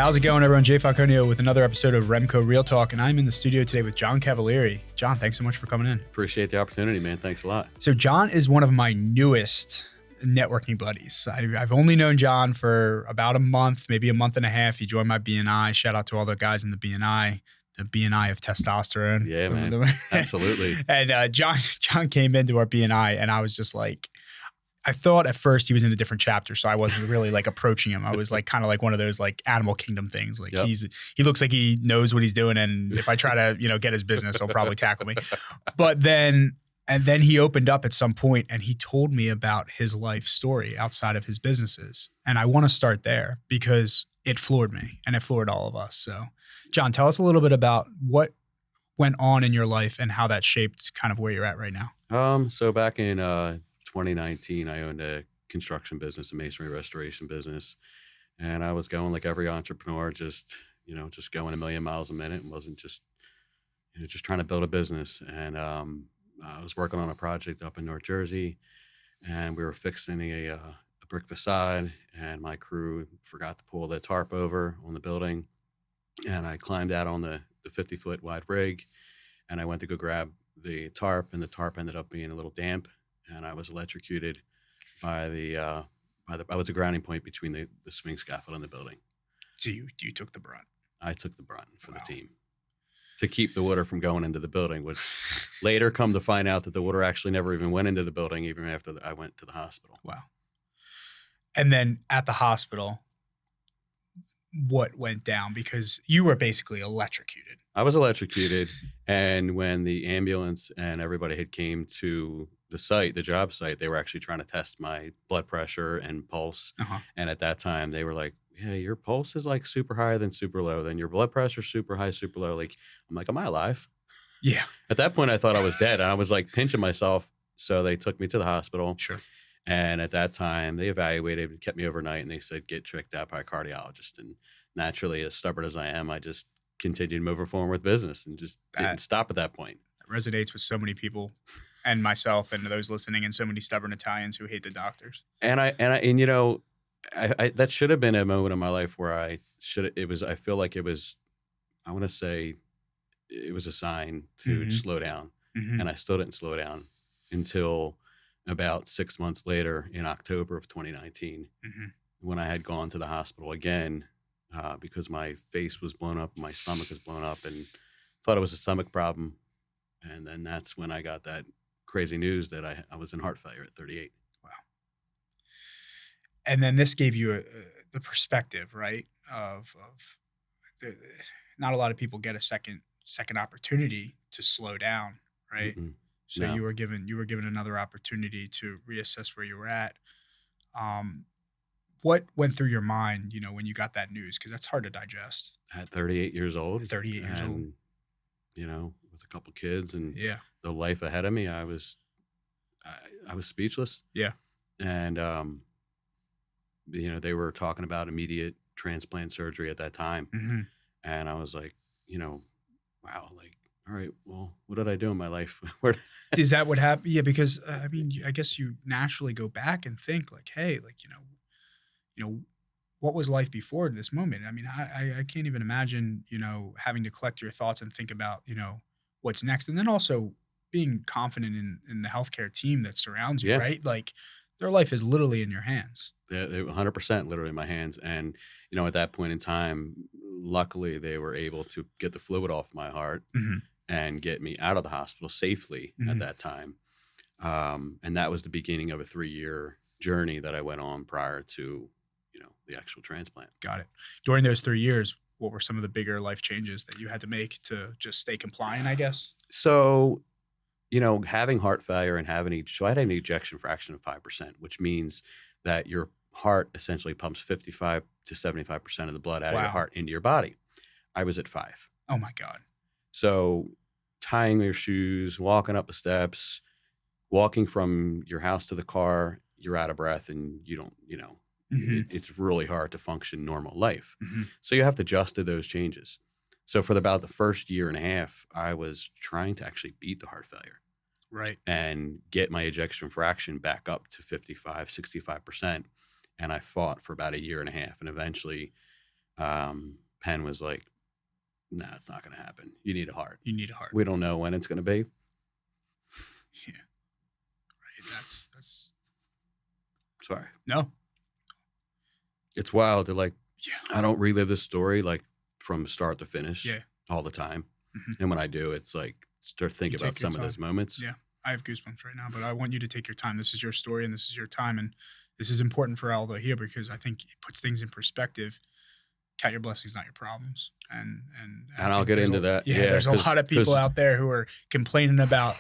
How's it going, everyone? Jay Falconio with another episode of REMCO Real Talk, and I'm in the studio today with John Cavalieri. John, thanks so much for coming in. Appreciate the opportunity, man. Thanks a lot. So John is one of my newest networking buddies. I've only known John for about a month, maybe a month and a half. He joined my BNI. Shout out to all the guys in the BNI of testosterone. Yeah, man. Absolutely. And John came into our BNI, and I was just like, I thought at first he was in a different chapter, so I wasn't really like approaching him. I was like kind of like one of those like Animal Kingdom things. Like Yep. he looks like he knows what he's doing, and if I try to get his business, he'll probably tackle me. But then he opened up at some point, and he told me about his life story outside of his businesses, and I want to start there because it floored me, and it floored all of us. So, John, tell us a little bit about what went on in your life and how that shaped kind of where you're at right now. So back in 2019, I owned a construction business, a masonry restoration business, and I was going like every entrepreneur, just going a million miles a minute, and wasn't just trying to build a business. And I was working on a project up in North Jersey, and we were fixing a brick facade, and my crew forgot to pull the tarp over on the building, and I climbed out on the 50-foot wide rig, and I went to go grab the tarp, and the tarp ended up being a little damp, and I was electrocuted by I was a grounding point between the swing scaffold and the building. So you took the brunt. I took the brunt for Wow. the team to keep the water from going into the building, which later come to find out that the water actually never even went into the building, even after I went to the hospital. Wow. And then at the hospital, what went down? Because you were basically electrocuted. I was electrocuted, and when the ambulance and everybody had came to the job site, they were actually trying to test my blood pressure and pulse. Uh-huh. And at that time, they were like, "Yeah, your pulse is like super high, then super low, then your blood pressure super high, super low." Like, I'm like, "Am I alive?" Yeah. At that point, I thought I was dead. And I was like pinching myself. So they took me to the hospital. Sure. And at that time, they evaluated and kept me overnight, and they said, "Get checked out by a cardiologist." And naturally, as stubborn as I am, I just continued moving forward with business and just didn't stop at that point. It resonates with so many people and myself and those listening, and so many stubborn Italians who hate the doctors. And I that should have been a moment in my life where I feel like it was, I want to say it was a sign to slow down. Mm-hmm. And I still didn't slow down until about 6 months later in October of 2019, when I had gone to the hospital again because my face was blown up, my stomach was blown up, and thought it was a stomach problem. And then that's when I got that crazy news that I was in heart failure at 38. Wow. And then this gave you the perspective, right? Of not a lot of people get a second opportunity to slow down, right? Mm-mm. So No. you were given another opportunity to reassess where you were at. What went through your mind, when you got that news? Because that's hard to digest. At 38 years old. 38 years old. And, with a couple kids and Yeah. the life ahead of me, I was speechless. Yeah. And, they were talking about immediate transplant surgery at that time. Mm-hmm. And I was like, wow, like, all right, well, what did I do in my life? Where Is that what happened? Yeah, because I guess you naturally go back and think like, hey, like, what was life before this moment? I mean, I can't even imagine, having to collect your thoughts and think about, what's next. And then also being confident in the healthcare team that surrounds you, Yeah. right? Like their life is literally in your hands. They 100% literally in my hands. And, at that point in time, luckily they were able to get the fluid off my heart Mm-hmm. and get me out of the hospital safely Mhm. at that time. And that was the beginning of a 3-year journey that I went on prior to, the actual transplant. Got it. During those 3 years, what were some of the bigger life changes that you had to make to just stay compliant, I guess? So, having heart failure and so I had an ejection fraction of 5%, which means that your heart essentially pumps 55 to 75% of the blood out of your Wow. heart into your body. I was at 5. Oh my God. So tying your shoes, walking up the steps, walking from your house to the car, you're out of breath and you don't, Mhm. it's really hard to function normal life. Mhm. So you have to adjust to those changes. So for about the first year and a half, I was trying to actually beat the heart failure Right. and get my ejection fraction back up to 55, 65%. And I fought for about a year and a half. And eventually Penn was like, "No, it's not going to happen. You need a heart. You need a heart. We don't know when it's going to be." Yeah. Right. That's Sorry. no. It's wild. They're like, Yeah. I don't relive this story like from start to finish all the time. Mhm. And when I do, it's like start thinking You about take your some of those time. moments. Yeah. I have goosebumps right now, but I want you to take your time. This is your story and this is your time. And this is important for all to hear because I think it puts things in perspective. Count your blessings, not your problems. And I And I'll think get there's into a, that. Yeah, there's a lot of people 'cause out there who are complaining about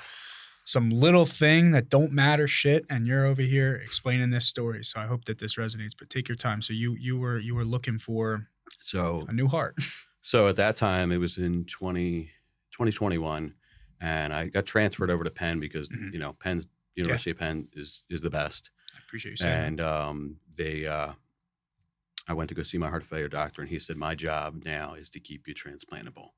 some little thing that don't matter shit, and you're over here explaining this story. So I hope that this resonates. But take your time. So you were looking for so a new heart. so at that time, it was in 2021, and I got transferred over to Penn because Mhm. you know Penn's University of Penn is the best. I appreciate you saying that. And I went to go see my heart failure doctor, and he said my job now is to keep you transplantable.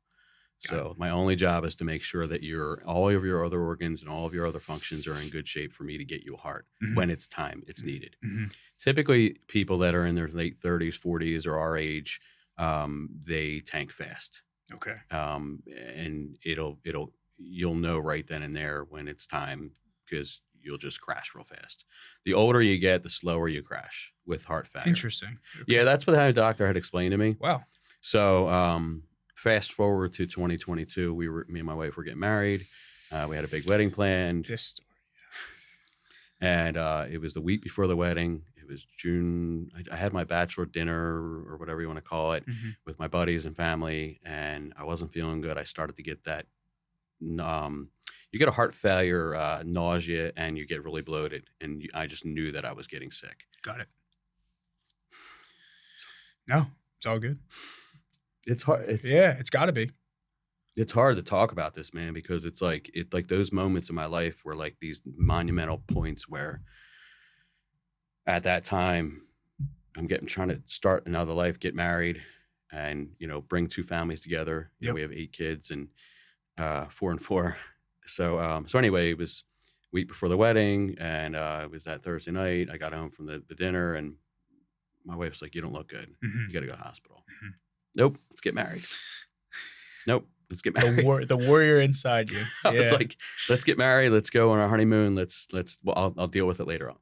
Got So my only job is to make sure that all of your other organs and all of your other functions are in good shape for me to get you a heart Mhm. when it's time, it's needed. Mhm. Typically, people that are in their late 30s, 40s, or our age, they tank fast, Okay. and you'll know right then and there when it's time because you'll just crash real fast. The older you get, the slower you crash with heart failure. Interesting. Okay. Yeah, that's what my doctor had explained to me. Wow. So fast forward to 2022, me and my wife were getting married. We had a big wedding planned, This story. and it was the week before the wedding. It was June. I had my bachelor dinner or whatever you want to call it Mhm. with my buddies and family, and I wasn't feeling good. I started to get that. You get a heart failure, nausea, and you get really bloated, and I just knew that I was getting sick. Got it. No, it's all good. It's hard. Yeah, it's got to be. It's hard to talk about this, man, because it's like those moments in my life were like these monumental points where at that time I'm trying to start another life, get married, and bring two families together. Yep. We have 8 kids and 4 and 4. So anyway, it was week before the wedding, and it was that Thursday night. I got home from the dinner, and my wife's like, "You don't look good. Mhm. You got to go to the hospital." Mhm. Nope, let's get married. Nope, let's get married. The warrior inside you. I was Yeah. like, "Let's get married. Let's go on our honeymoon. Well, I'll deal with it later on."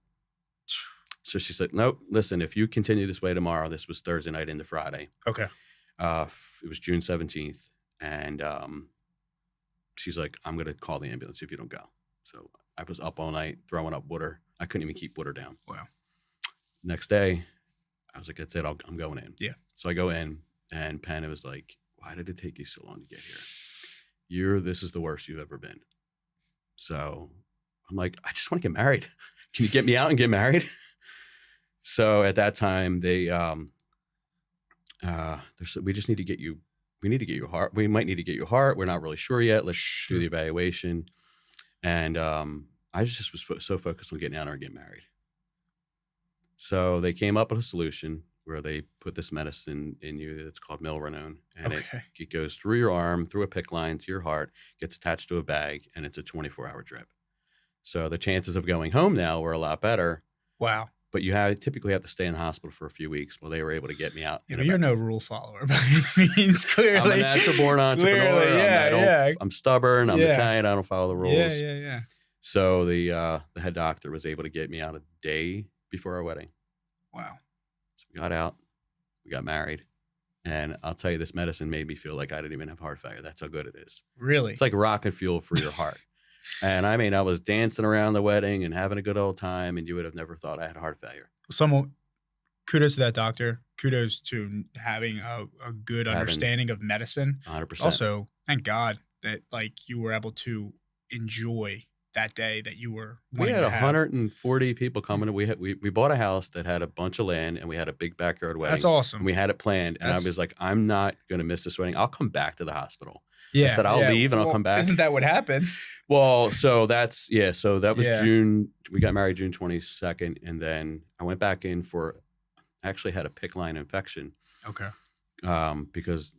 So she said, "Nope. Listen, if you continue this way tomorrow," this was Thursday night into Friday. Okay. It was June 17th, and she's like, "I'm gonna call the ambulance if you don't go." So I was up all night throwing up water. I couldn't even keep water down. Wow. Next day, I was like, "That's it. I'm going in." Yeah. So I go in, and Penn was like, "Why did it take you so long to get here? This is the worst you've ever been." So I'm like, "I just want to get married. Can you get me out and get married?" So at that time, they said, "We just need to get you. We need to get your heart. We might need to get your heart. We're not really sure yet. Let's do the evaluation." And I just was so focused on getting out there and getting married. So they came up with a solution where they put this medicine in you. It's called milrinone, and it goes through your arm, through a PICC line to your heart, gets attached to a bag, and it's a 24-hour drip. So the chances of going home now were a lot better. Wow. But you typically have to stay in the hospital for a few weeks. Well, they were able to get me out. Yeah, but you're no rule follower by any means, clearly. I'm a natural born entrepreneur. Clearly, yeah, I'm stubborn. I'm Italian. I don't follow the rules. Yeah. So the head doctor was able to get me out a day before our wedding. Wow. So we got out. We got married. And I'll tell you, this medicine made me feel like I didn't even have heart failure. That's how good it is. Really? It's like rocket fuel for your heart. And I mean, I was dancing around the wedding and having a good old time, and you would have never thought I had heart failure. Kudos to that doctor. Kudos to having a good understanding of medicine. 100%. Also, thank God that you were able to enjoy that day that you were. We had 140 people coming. We bought a house that had a bunch of land, and we had a big backyard wedding. That's awesome. And we had it planned, and I was like, "I'm not going to miss this wedding. I'll come back to the hospital." Yeah, I said, "I'll leave and I'll come back." Isn't that what happened? Well, so so that was June. We got married June 22nd, and then I went back in I actually had a PICC line infection. Okay. Because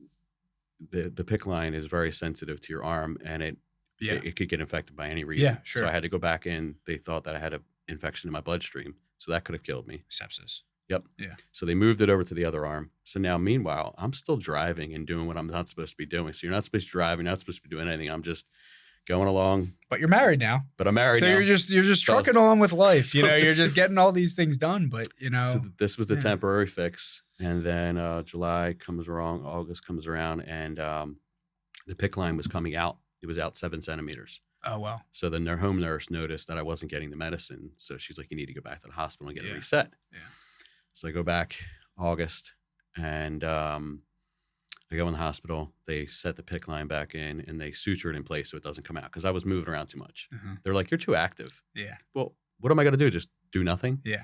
the PICC line is very sensitive to your arm, and it could get infected by any reason. Yeah, sure. So I had to go back in. They thought that I had an infection in my bloodstream, so that could have killed me. Sepsis. Yep. Yeah. So they moved it over to the other arm. So now, meanwhile, I'm still driving and doing what I'm not supposed to be doing. So you're not supposed to drive. You're not supposed to be doing anything. I'm just going along. But you're married now. But I'm married so now. you're just trucking on with life. You're just getting all these things done. But, So this was the temporary fix. And then July comes around, August comes around, and the PICC line was coming out. It was out 7 centimeters. Oh, wow. So then their home nurse noticed that I wasn't getting the medicine. So she's like, you need to go back to the hospital and get it reset. Yeah. So I go back August, and I go in the hospital. They set the PICC line back in, and they suture it in place so it doesn't come out because I was moving around too much. They're like, you're too active. Yeah. Well, what am I going to do? Just do nothing? Yeah.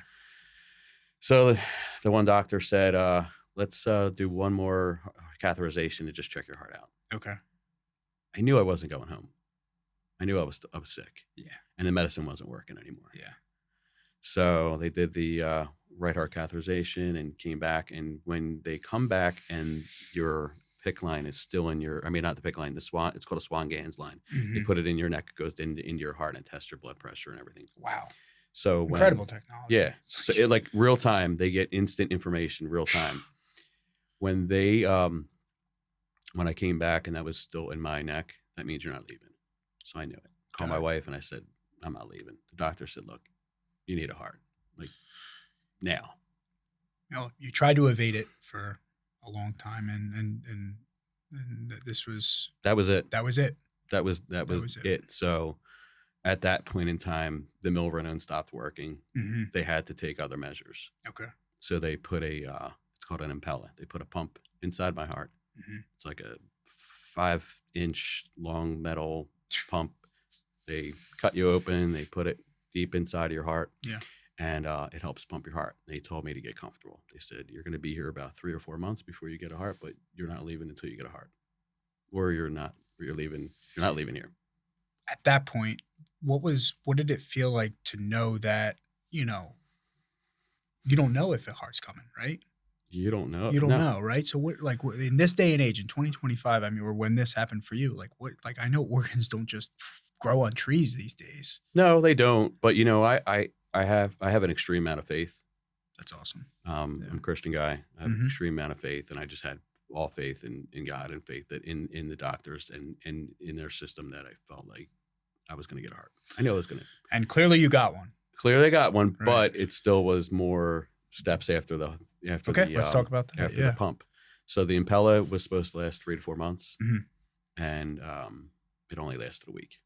So the one doctor said, let's do one more catheterization to just check your heart out. Okay. I knew I wasn't going home. I knew I was sick. Yeah. And the medicine wasn't working anymore. Yeah. So they did the right heart catheterization and came back. And when they come back and your PICC line is still in your, I mean, not the PICC line, the Swan, it's called a Swan-Ganz line. They put it in your neck, it goes into your heart and tests your blood pressure and everything. Wow. So incredible technology. Yeah. So it, like real time, they get instant information, real time. When they, when I came back and that was still in my neck, that means you're not leaving. So I knew it. Called my wife and I said, I'm not leaving. The doctor said, look, you need a heart. Like now. You tried to evade it for a long time and this was. That was it. That was it. That was it. So at that point in time, the Milrinone stopped working. They had to take other measures. Okay. So they put it's called an Impella. They put a pump inside my heart. It's like a 5-inch long metal pump. They cut you open. They put it deep inside of your heart. Yeah. And it helps pump your heart. They told me to get comfortable. They said, you're going to be here about 3 or 4 months before you get a heart, but you're not leaving until you get a heart. Or you're not leaving here. At that point, what did it feel like to know that, you don't know if a heart's coming, right? You don't know. You don't know, right? So what, like in this day and age, in 2025, I mean, or when this happened for you, like what, like I know organs don't just grow on trees these days. No, they don't. But I have an extreme amount of faith. That's awesome. I'm a Christian guy. I have an extreme amount of faith, and I just had all faith in God and faith that in the doctors and in their system that I felt like I was going to get a heart. I knew I was going to. And clearly you got one. Clearly I got one, right. But it still was more steps after the let's talk about that. After the pump. So the Impella was supposed to last 3 to 4 months, and it only lasted a week.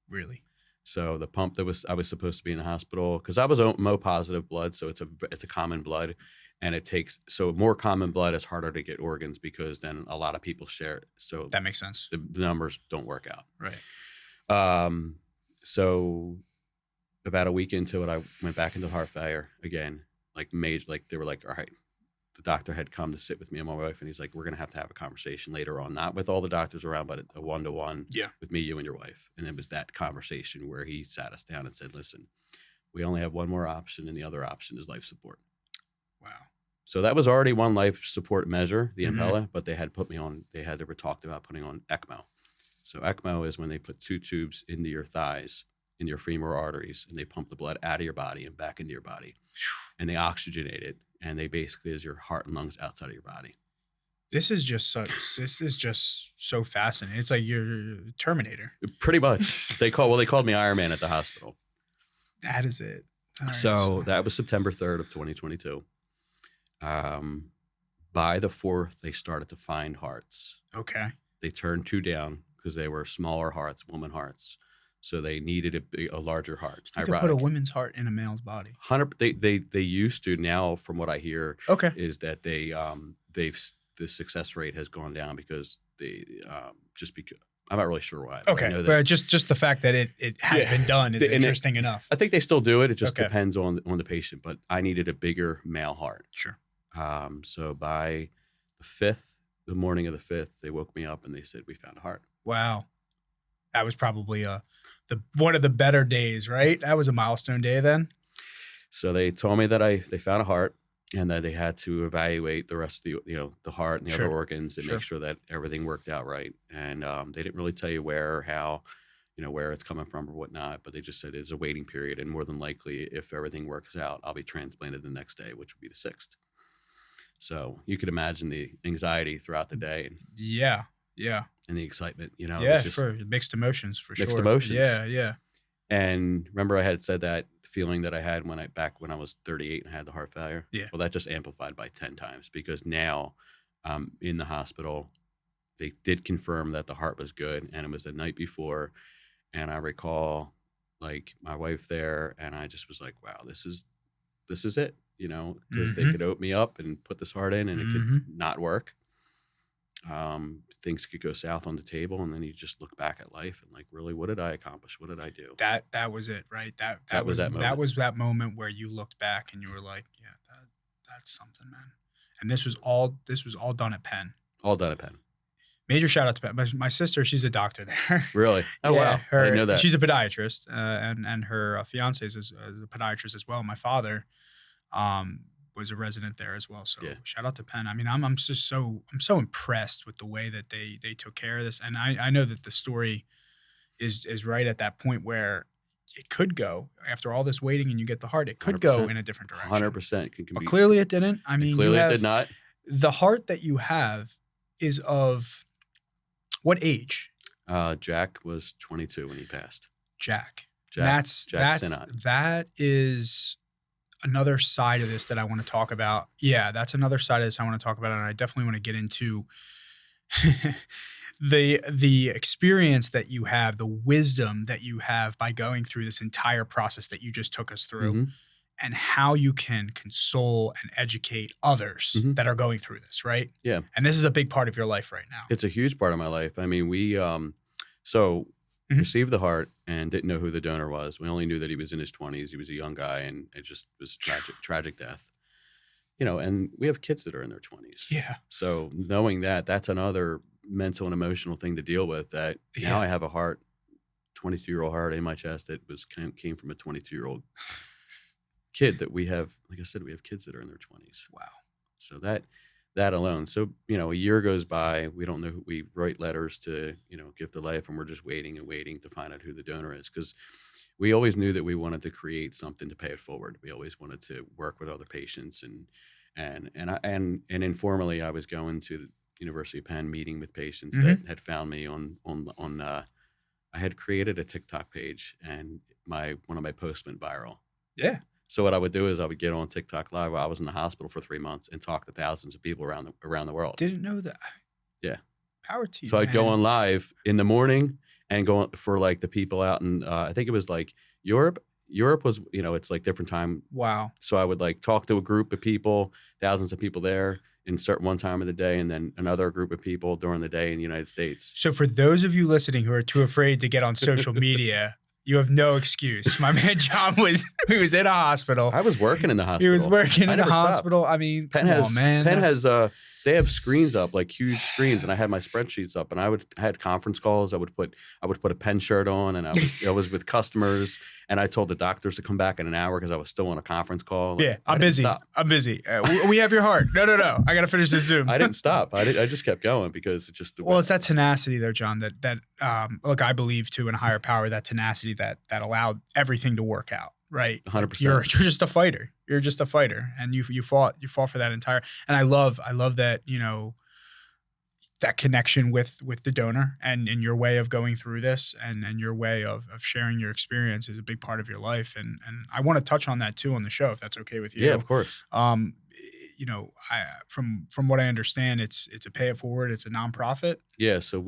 Really? So the pump I was supposed to be in the hospital because I was Mo positive blood, so it's a common blood, and so more common blood is harder to get organs because then a lot of people share it. So that makes sense. The numbers don't work out. Right. So about a week into it, I went back into heart failure again. Like they were like, all right. The doctor had come to sit with me and my wife, and he's like, we're going to have a conversation later on, not with all the doctors around, but a one-to-one with me, you, and your wife. And it was that conversation where he sat us down and said, listen, we only have one more option, and the other option is life support. Wow. So that was already one life support measure, the Impella, but they had talked about putting on ECMO. So ECMO is when they put 2 tubes into your thighs, in your femoral arteries, and they pump the blood out of your body and back into your body, and they oxygenate it. And they basically is your heart and lungs outside of your body. This is just so fascinating. It's like you're Terminator. Pretty much. They called me Iron Man at the hospital. That is it. So that was September 3rd of 2022. By the 4th, they started to find hearts. Okay. They turned 2 down because they were smaller hearts, woman hearts. So they needed a larger heart. You could put a woman's heart in a male's body. They used to. Now, from what I hear, is that the success rate has gone down because I'm not really sure why. Okay, but just the fact that it has been done is interesting enough. I think they still do it. It just depends on the patient. But I needed a bigger male heart. Sure. So by the morning of the 5th, they woke me up and they said, we found a heart. Wow. That was probably one of the better days, right? That was a milestone day then. So they told me that they found a heart and that they had to evaluate the rest of the heart and the other organs and make sure that everything worked out right. And they didn't really tell you where or how. where it's coming from or whatnot. But they just said it's a waiting period. And more than likely, if everything works out, I'll be transplanted the next day, which would be the 6th. So you could imagine the anxiety throughout the day. Yeah. And the excitement, it Yeah, was just for mixed emotions, for mixed sure. emotions. Yeah. And remember I had said that feeling that I had back when I was 38 and I had the heart failure. Yeah. Well, that just amplified by 10 times because now in the hospital, they did confirm that the heart was good, and it was the night before. And I recall like my wife there, and I just was like, wow, this is it, because they could open me up and put this heart in and it could not work. Things could go south on the table, and then you just look back at life and like, really, what did I accomplish? What did I do? That was it, right? That was that moment where you looked back and you were like, yeah, that's something, man. And this was all done at Penn. All done at Penn. Major shout out to Penn. My sister, she's a doctor there. Really? Oh, wow. I didn't know that. She's a podiatrist, and her fiance is a podiatrist as well. My father was a resident there as well. So shout out to Penn. I mean, I'm just so impressed with the way that they took care of this. And I know that the story is right at that point where it could go after all this waiting and you get the heart, it could 100%. Go in a different direction. 100%. But clearly it didn't. I mean, clearly it did not. The heart that you have is of what age? Jack was 22 when he passed. Jack Jack Sinnot. That is another side of this that I want to talk about. Yeah, that's another side of this I want to talk about, and I definitely want to get into the experience that you have, the wisdom that you have by going through this entire process that you just took us through, and how you can console and educate others that are going through this, right? Yeah. And this is a big part of your life right now. It's a huge part of my life. I mean, we received the heart and didn't know who the donor was. We only knew that he was in his 20s. He was a young guy, and it just was a tragic death. And we have kids that are in their 20s. Yeah. So knowing that, that's another mental and emotional thing to deal with, that now I have a heart, 22-year-old heart in my chest that came from a 22-year-old kid that we have. Like I said, we have kids that are in their 20s. Wow. So that alone. So, a year goes by, we don't know who, we write letters to, Gift of Life, and we're just waiting and waiting to find out who the donor is. Because we always knew that we wanted to create something to pay it forward. We always wanted to work with other patients, and informally, I was going to the University of Penn, meeting with patients that had found me on I had created a TikTok page, and one of my posts went viral. Yeah. So what I would do is I would get on TikTok Live while I was in the hospital for 3 months and talk to thousands of people around the world. Didn't know that. Yeah. Power to you. So I'd go on live in the morning and go for like the people out in, I think it was like Europe. Europe was, it's like different time. Wow. So I would like talk to a group of people, thousands of people there in one time of the day, and then another group of people during the day in the United States. So for those of you listening who are too afraid to get on social media, you have no excuse. My man John was in a hospital. I was working in the hospital. He was working in the hospital. I mean, Penn has they have screens up, like huge screens, and I had my spreadsheets up, and I had conference calls. I would put a Penn shirt on, and I was with customers, and I told the doctors to come back in an hour because I was still on a conference call. Yeah, I'm busy. I'm busy. We have your heart. No. I got to finish this Zoom. I didn't stop. I just kept going because it's just it's that tenacity though, John. That look, I believe too in a higher power. That tenacity that allowed everything to work out. Right. 100%. You're just a fighter. You're just a fighter. And you fought for that entire, and I love that, that connection with the donor and your way of going through this and your way of sharing your experience is a big part of your life. And I want to touch on that too on the show, if that's okay with you. Yeah, of course. From what I understand, it's a pay it forward. It's a nonprofit. Yeah. So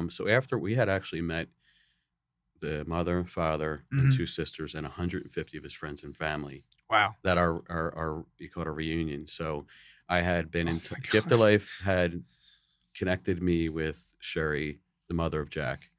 so after we had actually met the mother, father, and 2 sisters, and 150 of his friends and family. Wow. That are you call it a reunion. So I had been in Gift of Life had connected me with Sherry, the mother of Jack,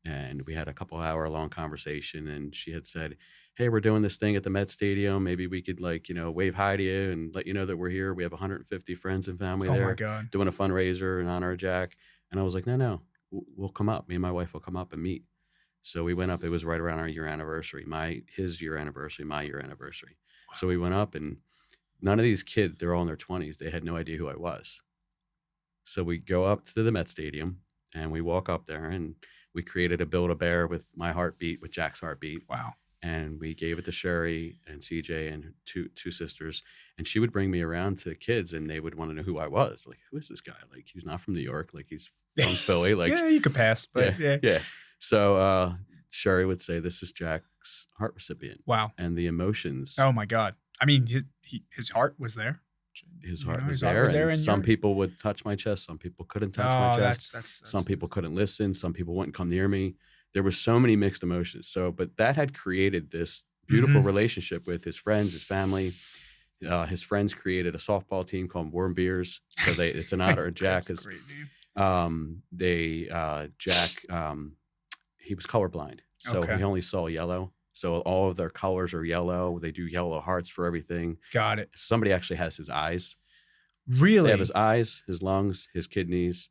and we had a couple hour long conversation, and she had said, hey, we're doing this thing at the Met Stadium. Maybe we could wave hi to you and let you know that we're here. We have 150 friends and family there. Oh my God. Doing a fundraiser in honor of Jack. And I was like, no, we'll come up. Me and my wife will come up and meet. So we went up. It was right around our year anniversary, his year anniversary, my year anniversary. Wow. So we went up, and none of these kids, they're all in their 20s. They had no idea who I was. So we go up to the Met Stadium, and we walk up there, and We created a Build-A-Bear with my heartbeat, with Jack's heartbeat. Wow. And we gave it to Sherry and CJ and two sisters. And she would bring me around to kids and they would want to know who I was. Like, who is this guy? Like, he's not from New York. Like, he's from Philly. Like, yeah, you could pass, but yeah. So Sherry would say, this is Jack's heart recipient. Wow. And the emotions. Oh my God. I mean, his heart was there. His heart was there. And some people would touch my chest. Some people couldn't touch my chest. That's some people couldn't listen. Some people wouldn't come near me. There were so many mixed emotions. So, but that had created this beautiful relationship with his friends, his family. His friends created a softball team called Warm Beers. So it's an honor of Jack. That's a great name. Jack, he was colorblind. So he only saw yellow. So all of their colors are yellow. They do yellow hearts for everything. Got it. Somebody actually has his eyes. Really? They have his eyes, his lungs, his kidneys.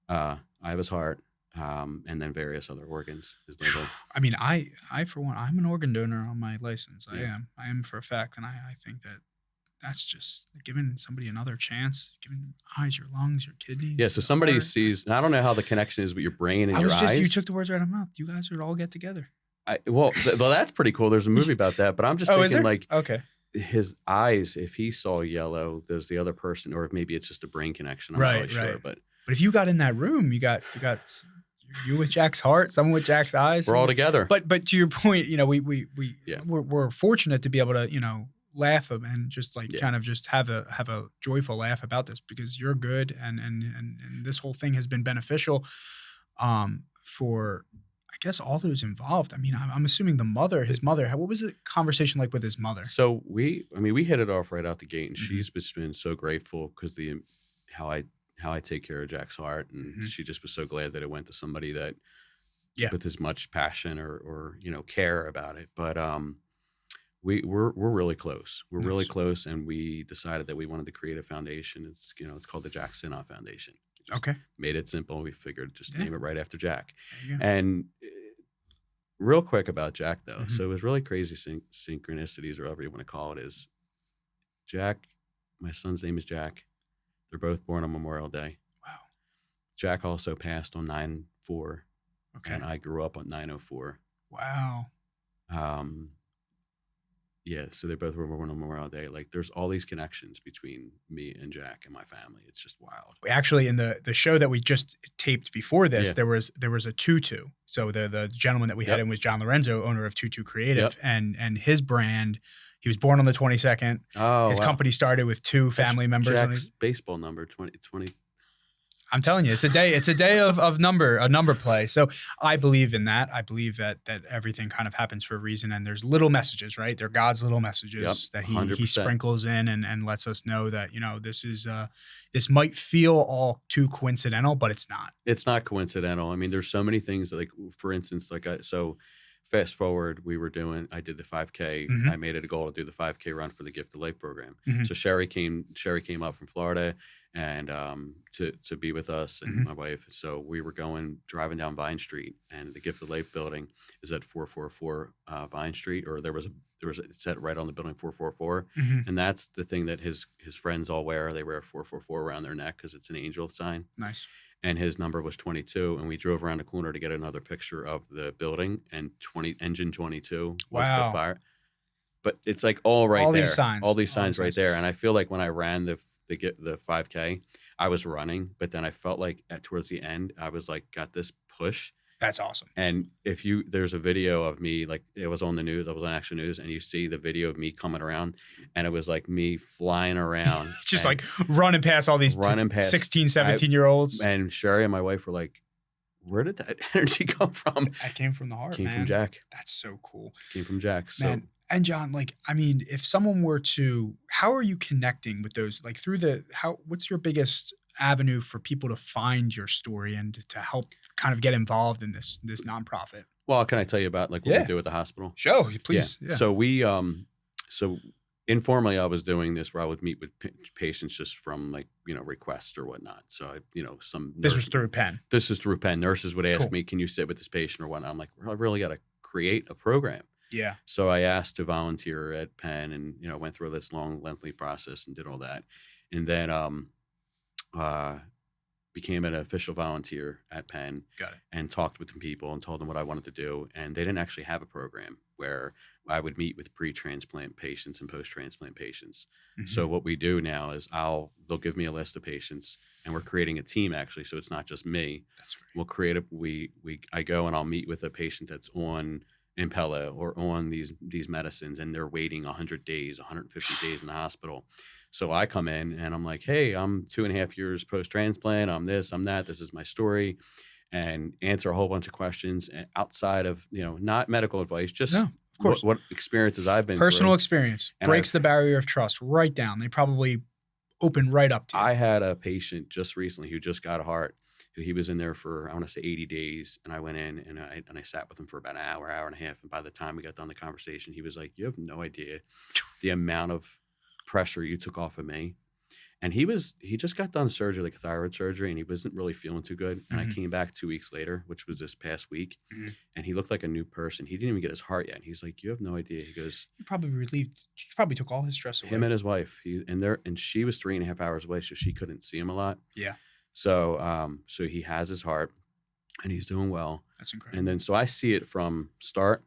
I have his heart. And then various other organs. His liver. I mean, I for one, I'm an organ donor on my license. Yeah. I am for a fact. And I think that's just giving somebody another chance, giving your eyes, your lungs, your kidneys. Yeah. So somebody sees, I don't know how the connection is with your brain and your eyes. You took the words right out of my mouth. You guys would all get together. Well, that's pretty cool. There's a movie about that, but I'm just thinking like, okay, his eyes, if he saw yellow, does the other person, or maybe it's just a brain connection. I'm not really sure, but if you got in that room, you got you with Jack's heart, someone with Jack's eyes. We're all together. But to your point, we're fortunate to be able to, laugh and just kind of just have a joyful laugh about this because you're good and this whole thing has been beneficial for I guess all those involved. I mean, I'm assuming his mother, what was the conversation like with his mother? So we hit it off right out the gate and she's been so grateful because how I take care of Jack's heart. And she just was so glad that it went to somebody that with as much passion or care about it. But we're really close. We're really close. And we decided that we wanted to create a foundation. It's called the Jack Sinoff Foundation. Okay. Made it simple. We figured just name it right after Jack. And real quick about Jack though. So it was really crazy synchronicities or whatever you want to call it is Jack, my son's name is Jack. They're both born on Memorial Day. Wow. Jack also passed on 9/4. Okay. And I grew up on 9/04. Wow. Yeah, so they both were born on Memorial Day. Like, there's all these connections between me and Jack and my family. It's just wild. Actually, in the show that we just taped before this, there was a Tutu. So the gentleman that we had in was John Lorenzo, owner of Tutu Creative, and his brand. He was born on the 22nd. Oh, his company started with two family members. Jack's baseball number 20. I'm telling you, it's a day of number play. So I believe in that. I believe that everything kind of happens for a reason, and there's little messages, right? They're God's little messages that he sprinkles in and lets us know that this might feel all too coincidental, but it's not. It's not coincidental. I mean, there's so many things that, like, for instance, fast forward, I did the 5K. I made it a goal to do the 5K run for the Gift of Life program. So Sherry came up from Florida and to be with us and my wife. So we were driving down Vine Street, and the Gift of Life building is at 444 Vine Street, or there was it set right on the building 444, and that's the thing that his friends all wear. They wear 444 around their neck because it's an angel sign. Nice. And his number was 22, and we drove around the corner to get another picture of the building, and engine 22 was the fire. But it's like all there. These signs. All these signs right there. And I feel like when I ran the 5K, I was running, but then I felt like towards the end, I was like, got this push. That's awesome. And there's a video of me, like it was on the news, I was on Action News, and you see the video of me coming around, and it was like me flying around. Just like running past all these 16, 17-year-olds. And Sherry and my wife were like, where did that energy come from? That came from the heart, Came from Jack. That's so cool. Came from Jack. So. Man. And John, if someone were to, how are you connecting with those, what's your biggest avenue for people to find your story and to help kind of get involved in this nonprofit? Well, can I tell you about what we do at the hospital? Sure, please. Yeah. So we, informally I was doing this where I would meet with patients just from requests or whatnot. So this was through Penn. This is through Penn. Nurses would ask me, can you sit with this patient or whatnot? I'm like, well, I really got to create a program. Yeah. So I asked to volunteer at Penn and, went through this long, lengthy process and did all that. And then became an official volunteer at Penn. Got it. And talked with the people and told them what I wanted to do. And they didn't actually have a program where I would meet with pre-transplant patients and post-transplant patients. Mm-hmm. So what we do now is they'll give me a list of patients, and we're creating a team actually. So it's not just me. That's great. We'll create I go and I'll meet with a patient that's on Impella or on these medicines, and they're waiting 100 days, 150 days in the hospital. So I come in and I'm like, hey, I'm 2.5 years post-transplant. I'm this, I'm that. This is my story, and answer a whole bunch of questions outside of, not medical advice, just No, of course. what experiences I've been Personal through. experience And breaks the barrier of trust right down. They probably open right up to you. I had a patient just recently who just got a heart. He was in there for, I want to say 80 days. And I went in and I sat with him for about an hour and a half. And by the time we got done the conversation, he was like, you have no idea the amount of pressure you took off of me. And he just got done surgery, like a thyroid surgery, and he wasn't really feeling too good. And I came back 2 weeks later, which was this past week, and he looked like a new person. He didn't even get his heart yet. And he's like, you have no idea. He goes, You probably relieved. You probably took all his stress away. him and his wife, and she was 3.5 hours away, so she couldn't see him a lot. Yeah. So he has his heart, and he's doing well. That's incredible. And then so I see it from start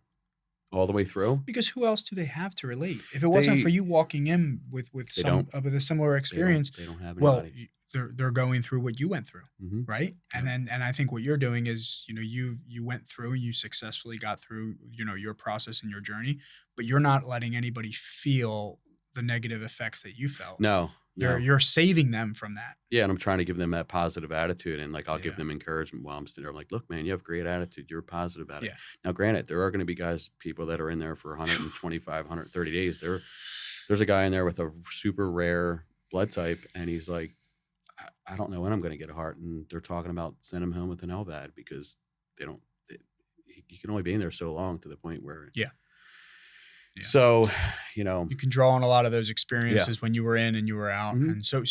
all the way through. Because who else do they have to relate? If it wasn't for you walking in with a similar experience, They don't have well, anybody. they're going through what you went through, right? Yeah. And I think what you're doing is, you went through, you successfully got through, your process and your journey, but you're not letting anybody feel the negative effects that you felt. No. You're saving them from that. Yeah, and I'm trying to give them that positive attitude, and I'll give Yeah. them encouragement while I'm sitting there. I'm like, look, man, you have great attitude. You're positive about it. Yeah. Now, granted, there are going to be people that are in there for 125, 130 days. There's a guy in there with a super rare blood type, and he's like, I don't know when I'm going to get a heart, and they're talking about sending him home with an LVAD because he can only be in there so long to the point where Yeah. So, you can draw on a lot of those experiences when you were in and you were out. And so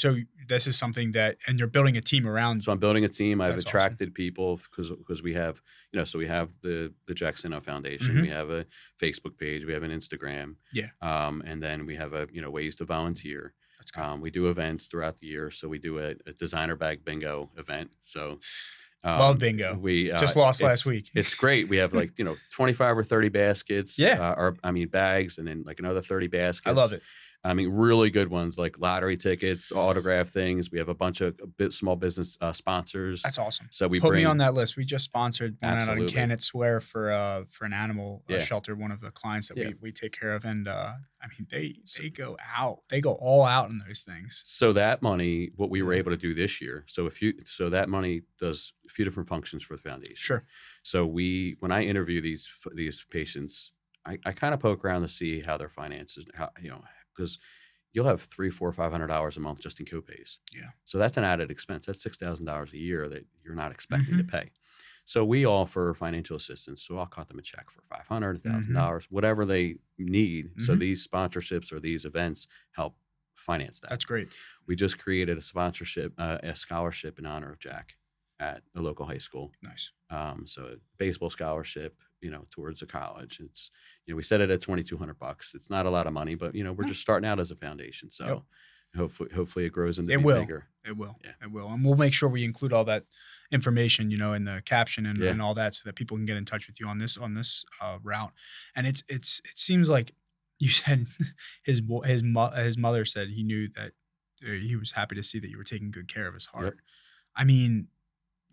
this is something and you're building a team around. So I'm building a team. I've That's attracted people because we have, so we have the Jack Sinoff Foundation. We have a Facebook page. We have an Instagram. Yeah. And then we have ways to volunteer. That's good. We do events throughout the year. So we do a designer bag bingo event. So love bingo. We just lost last week. It's great. We have 25 or 30 baskets. Yeah. Bags, and then another 30 baskets. I love it. Really good ones like lottery tickets, autograph things. We have a bunch of small business sponsors. That's awesome. So we put me on that list. We just sponsored one out in Cannet Square for an animal shelter. One of the clients that we take care of, and they go out. They go all out in those things. So that money, what we were able to do this year. So that money does a few different functions for the foundation. Sure. So when I interview these patients, I kind of poke around to see how their finances, because you'll have $300, $400, $500 a month just in copays. Yeah. So that's an added expense. That's $6,000 a year that you're not expecting to pay. So we offer financial assistance. So I'll cut them a check for $500, $1,000, whatever they need. So these sponsorships or these events help finance that. That's great. We just created a sponsorship, a scholarship in honor of Jack at a local high school. Nice. So a baseball scholarship, towards a college. It's, we set it at $2,200. It's not a lot of money, but we're just starting out as a foundation. So hopefully it grows into bigger. It will. Yeah. It will. And we'll make sure we include all that information, in the caption and all that, so that people can get in touch with you on this route. And it seems like you said his mother said he knew that he was happy to see that you were taking good care of his heart. Yep.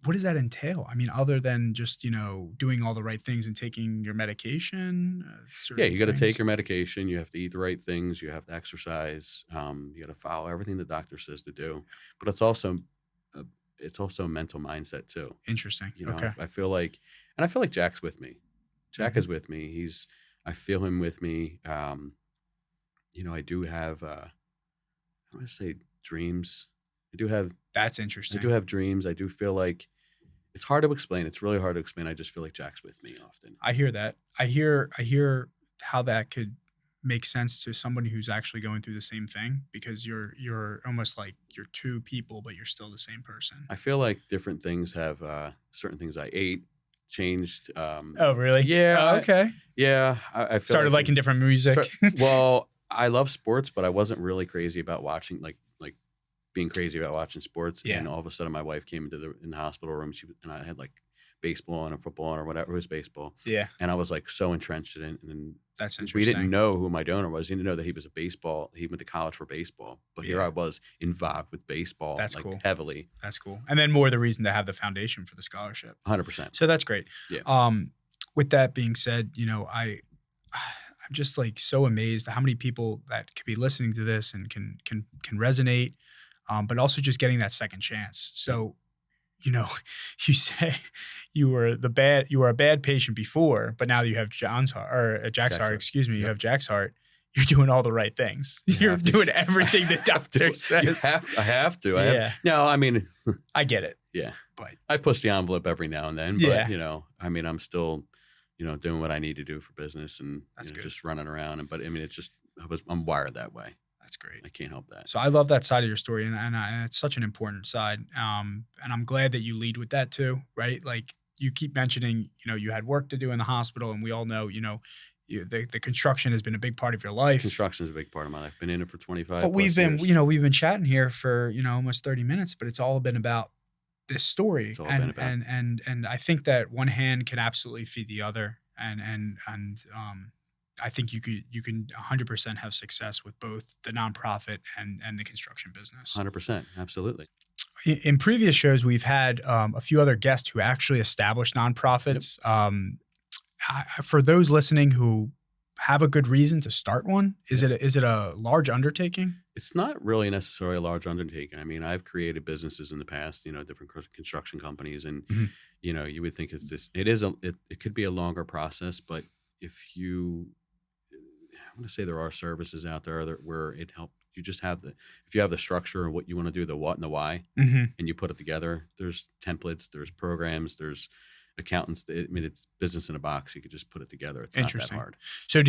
What does that entail? Other than just, doing all the right things and taking your medication? You got to take your medication. You have to eat the right things. You have to exercise. You got to follow everything the doctor says to do. But it's also a mental mindset too. Interesting. Okay. I feel like Jack's with me. Jack is with me. I feel him with me. I do have, I want to say dreams. That's interesting. I do have dreams. I do feel like it's hard to explain. It's really hard to explain. I just feel like Jack's with me often. I hear that. I hear how that could make sense to somebody who's actually going through the same thing, because you're almost like you're two people, but you're still the same person. I feel like different things have certain things I ate changed. Oh, really? Yeah. Okay. I feel started liking different music. Well, I love sports, but I wasn't really crazy about watching like being crazy about watching sports. Yeah. And all of a sudden my wife came in the hospital room, and I had like baseball on or football on or whatever. It was baseball. Yeah. And I was like so entrenched in it. And That's interesting. we didn't know who my donor was. He didn't know that he went to college for baseball. But here I was involved with baseball. That's like cool. Heavily. That's cool. And then more the reason to have the foundation for the scholarship. 100%. So that's great. Yeah. With that being said, I'm just like so amazed at how many people that could be listening to this and can resonate, but also just getting that second chance. So, you say you were a bad patient before, but now you have Jack's heart, excuse me, you have Jack's heart. You're doing all the right things. You're doing everything the doctor says. I have to. No, I mean, I get it. Yeah. But I push the envelope every now and then, but I'm still, doing what I need to do for business and just running around. But I mean, it's just, I'm wired that way. That's great. I can't help that. So I love that side of your story, and it's such an important side. And I'm glad that you lead with that too, right? Like you keep mentioning, you had work to do in the hospital, and we all know, the construction has been a big part of your life. Construction is a big part of my life. Been in it for 25. But we've been, years. We've been chatting here for almost 30 minutes, but it's all been about this story. It's all been about. And I think that one hand can absolutely feed the other, and I think you can 100% have success with both the nonprofit and the construction business. 100%, absolutely. In previous shows, we've had a few other guests who actually established nonprofits. Yep. For those listening who have a good reason to start one, is it a large undertaking? It's not really necessarily a large undertaking. I mean, I've created businesses in the past, different construction companies, and you would think it could be a longer process, but if you I'm going to say there are services out there where it helps. You just have if you have the structure and what you want to do, the what and the why, and you put it together, there's templates, there's programs, there's accountants. I mean, it's business in a box. You could just put it together. It's not that hard. So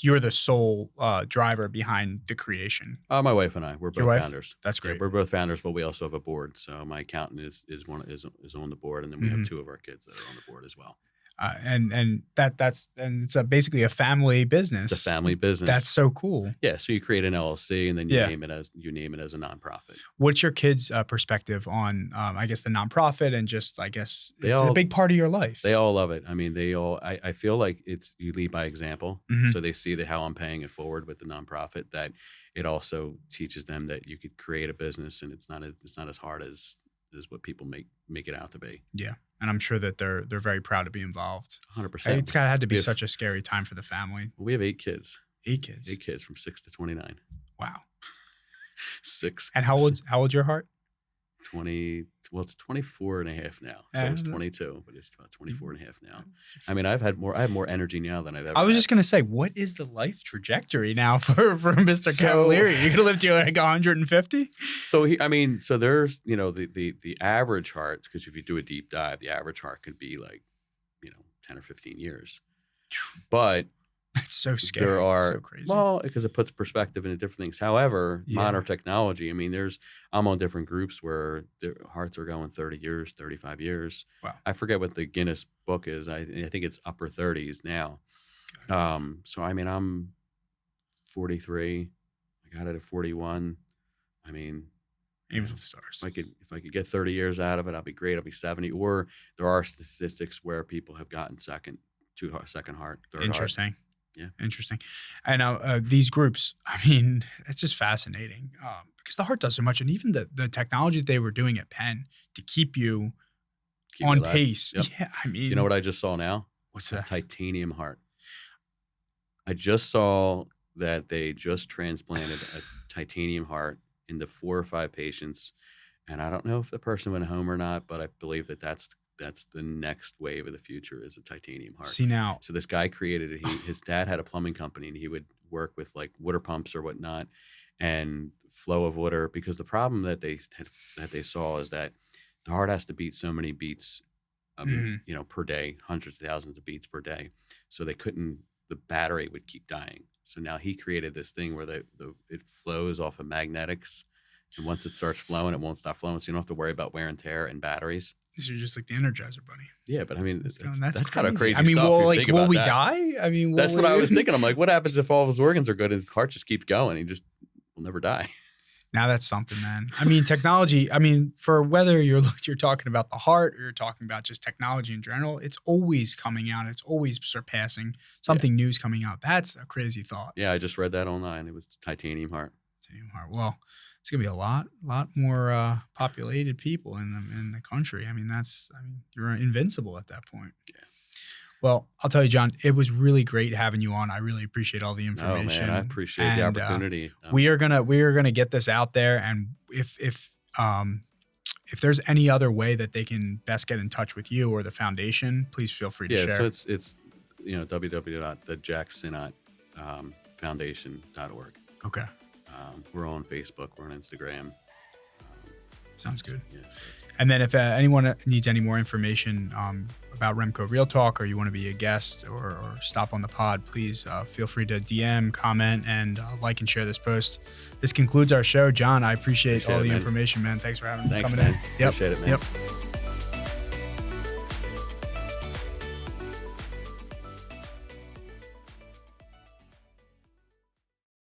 you're the sole driver behind the creation? My wife and I, we're both founders. That's great. Yeah, we're both founders, but we also have a board. So my accountant is on the board, and then we have two of our kids that are on the board as well. And it's basically a family business. It's a family business. That's so cool. Yeah. So you create an LLC, and then you name it as a nonprofit. What's your kids' perspective on, I guess, the nonprofit, and just, I guess, it's a big part of your life? They all love it. I mean, I feel like you lead by example. So they see how I'm paying it forward with the nonprofit, that it also teaches them that you could create a business, and it's not as hard as what people make it out to be. Yeah. And I'm sure that they're very proud to be involved. 100%. It's had to be such a scary time for the family. We have 8 kids. 8 kids. 8 kids from 6 to 29. Wow. 6. And how old's your heart? 20. Well, it's 24 and a half now. So it was 22, but it's about 24 and a half now. I mean, I have more energy now than I've ever I was had. just going to say, what is the life trajectory now for Mr. Cavalieri? You're going to live to like 150? So there's, the average heart, because if you do a deep dive, the average heart could be like, 10 or 15 years. But that's so scary. There are, so crazy. Well, because it puts perspective into different things. However, modern technology, I mean, I'm on different groups where their hearts are going 30 years, 35 years. Wow. I forget what the Guinness book is. I think it's upper 30s now. So, I mean, I'm 43. I got it at 41. I mean, aim for the stars. If I could get 30 years out of it, I'll be great. I'll be 70. Or there are statistics where people have gotten second heart, third Interesting. heart. Yeah. Interesting. And these groups, I mean, it's just fascinating because the heart does so much. And even the technology that they were doing at Penn to keep you on pace. Yep. Yeah. I mean, you know what I just saw now? What's that? A titanium heart. I just saw that they just transplanted a titanium heart into 4 or 5 patients. And I don't know if the person went home or not, but I believe that's the next wave of the future is a titanium heart. See now. So this guy created it. His dad had a plumbing company, and he would work with like water pumps or whatnot, and flow of water. Because the problem that they saw is that the heart has to beat so many beats, per day, hundreds of thousands of beats per day. So the battery would keep dying. So now he created this thing where it flows off of magnetics, and once it starts flowing, it won't stop flowing. So you don't have to worry about wear and tear and batteries. These are just like the Energizer Bunny. Yeah, but I mean, that's kind of crazy. I mean, stuff. will we die? I mean, that's what I was thinking. I'm like, what happens if all of his organs are good and his heart just keeps going? He just will never die. Now that's something, man. I mean, technology, I mean, for whether you're talking about the heart or you're talking about just technology in general, it's always coming out. It's always surpassing something new's coming out. That's a crazy thought. Yeah, I just read that online. It was the titanium heart. Titanium heart. Well, it's gonna be a lot more populated people in the country. I mean, you're invincible at that point. Yeah. Well, I'll tell you, John, it was really great having you on. I really appreciate all the information. Oh man, I appreciate the opportunity. We are gonna get this out there, and if there's any other way that they can best get in touch with you or the foundation, please feel free to share. Yeah, so it's www.thejacksinoff.foundation.org. Okay. We're on Facebook. We're on Instagram. Sounds good. Yes. And then if anyone needs any more information about REMCO Real Talk, or you want to be a guest or stop on the pod, please feel free to DM, comment, and like and share this post. This concludes our show. John, I appreciate all the information, man. Thanks for coming man. in. Yep. Appreciate it, man. Yep.